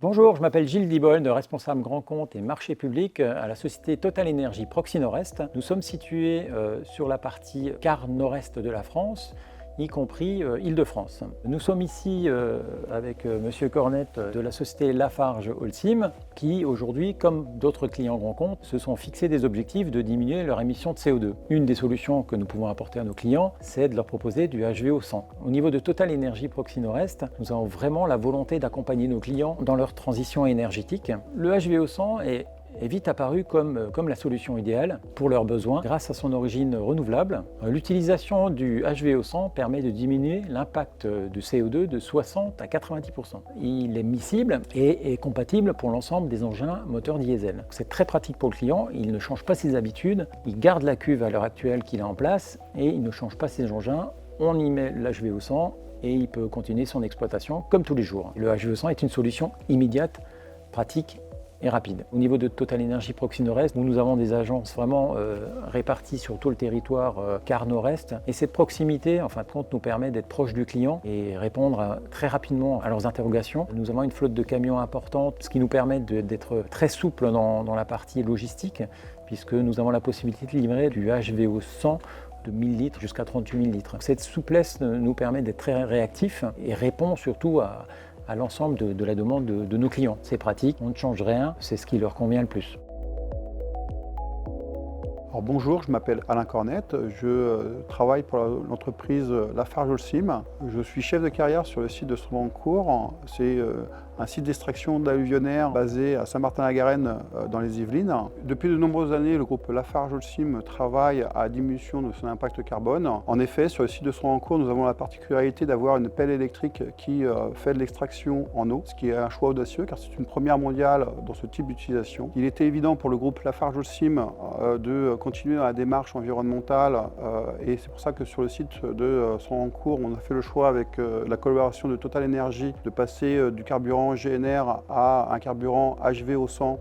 Bonjour, je m'appelle Gilles Dibold, responsable grand compte et marché public à la société Total Energy Proxy Nord-Est. Nous sommes situés sur la partie quart nord-est de la France, y compris Île-de-France. Nous sommes ici avec Monsieur Cornette de la société Lafarge Holcim qui aujourd'hui, comme d'autres clients grands comptes, se sont fixés des objectifs de diminuer leur émission de CO2. Une des solutions que nous pouvons apporter à nos clients, c'est de leur proposer du HVO 100. Au niveau de Total Energy Proxy Nord-Est, nous avons vraiment la volonté d'accompagner nos clients dans leur transition énergétique. Le HVO 100 est vite apparu comme la solution idéale pour leurs besoins grâce à son origine renouvelable. L'utilisation du HVO 100 permet de diminuer l'impact du CO2 de 60 à 90%. Il est miscible et est compatible pour l'ensemble des engins moteurs diesel. C'est très pratique pour le client, il ne change pas ses habitudes, il garde la cuve à l'heure actuelle qu'il a en place et il ne change pas ses engins. On y met l'HVO 100 et il peut continuer son exploitation comme tous les jours. Le HVO 100 est une solution immédiate, pratique et rapide. Au niveau de Total Energy Proxy Nord-Est, nous avons des agences vraiment réparties sur tout le territoire quart nord-est et cette proximité, en fin de compte, nous permet d'être proche du client et répondre très rapidement à leurs interrogations. Nous avons une flotte de camions importante, ce qui nous permet d'être très souple dans la partie logistique, puisque nous avons la possibilité de livrer du HVO 100 de 1000 litres jusqu'à 38 000 litres. Cette souplesse nous permet d'être très réactifs et répond surtout à l'ensemble de la demande de nos clients. C'est pratique, on ne change rien, c'est ce qui leur convient le plus. Alors bonjour, je m'appelle Alain Cornette, je travaille pour l'entreprise Lafarge Holcim. Je suis chef de carrière sur le site de Strombancourt. C'est un site d'extraction d'alluvionnaire basé à Saint-Martin-la-Garenne dans les Yvelines. Depuis de nombreuses années, le groupe Lafarge Holcim travaille à la diminution de son impact carbone. En effet, sur le site de Strombancourt, nous avons la particularité d'avoir une pelle électrique qui fait de l'extraction en eau, ce qui est un choix audacieux car c'est une première mondiale dans ce type d'utilisation. Il était évident pour le groupe Lafarge Holcim de continuer dans la démarche environnementale et c'est pour ça que sur le site de Strombancourt, on a fait le choix avec la collaboration de Total Energy de passer du carburant GNR à un carburant HVO 100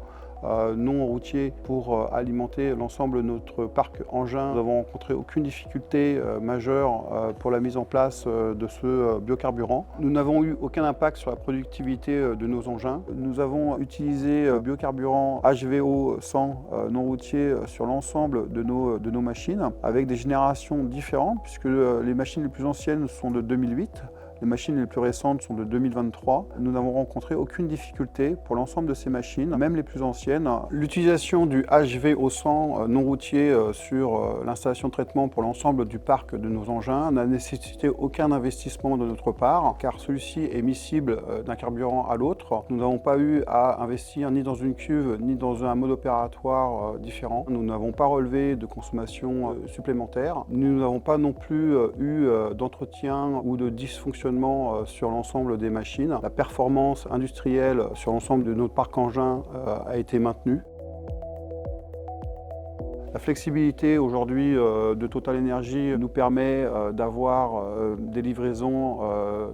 non routier pour alimenter l'ensemble de notre parc engin. Nous n'avons rencontré aucune difficulté majeure pour la mise en place de ce biocarburant. Nous n'avons eu aucun impact sur la productivité de nos engins. Nous avons utilisé biocarburant HVO 100 non routier sur l'ensemble de nos machines avec des générations différentes puisque les machines les plus anciennes sont de 2008. Les machines les plus récentes sont de 2023. Nous n'avons rencontré aucune difficulté pour l'ensemble de ces machines, même les plus anciennes. L'utilisation du HVO 100 non routier sur l'installation de traitement pour l'ensemble du parc de nos engins n'a nécessité aucun investissement de notre part, car celui-ci est miscible d'un carburant à l'autre. Nous n'avons pas eu à investir ni dans une cuve, ni dans un mode opératoire différent. Nous n'avons pas relevé de consommation supplémentaire. Nous n'avons pas non plus eu d'entretien ou de dysfonctionnement sur l'ensemble des machines. La performance industrielle sur l'ensemble de notre parc engin a été maintenue. La flexibilité aujourd'hui de Total Energy nous permet d'avoir des livraisons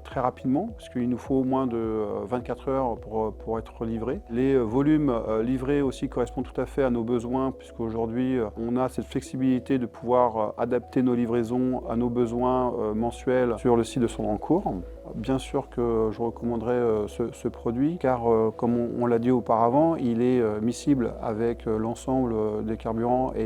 très rapidement, puisqu'il nous faut moins de 24 heures pour être livré. Les volumes livrés aussi correspondent tout à fait à nos besoins, puisqu'aujourd'hui on a cette flexibilité de pouvoir adapter nos livraisons à nos besoins mensuels sur le site de Strombancourt. Bien sûr que je recommanderais ce produit, car comme on l'a dit auparavant, il est miscible avec l'ensemble des carburants et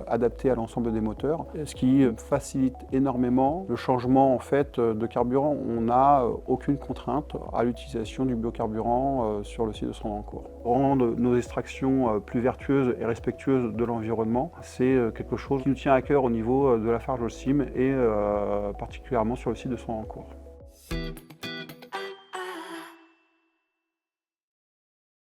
adapté à l'ensemble des moteurs, ce qui facilite énormément le changement en fait de carburant. On n'a aucune contrainte à l'utilisation du biocarburant sur le site de Strombancourt. Rendre nos extractions plus vertueuses et respectueuses de l'environnement, c'est quelque chose qui nous tient à cœur au niveau de Lafarge Holcim et particulièrement sur le site de Strombancourt.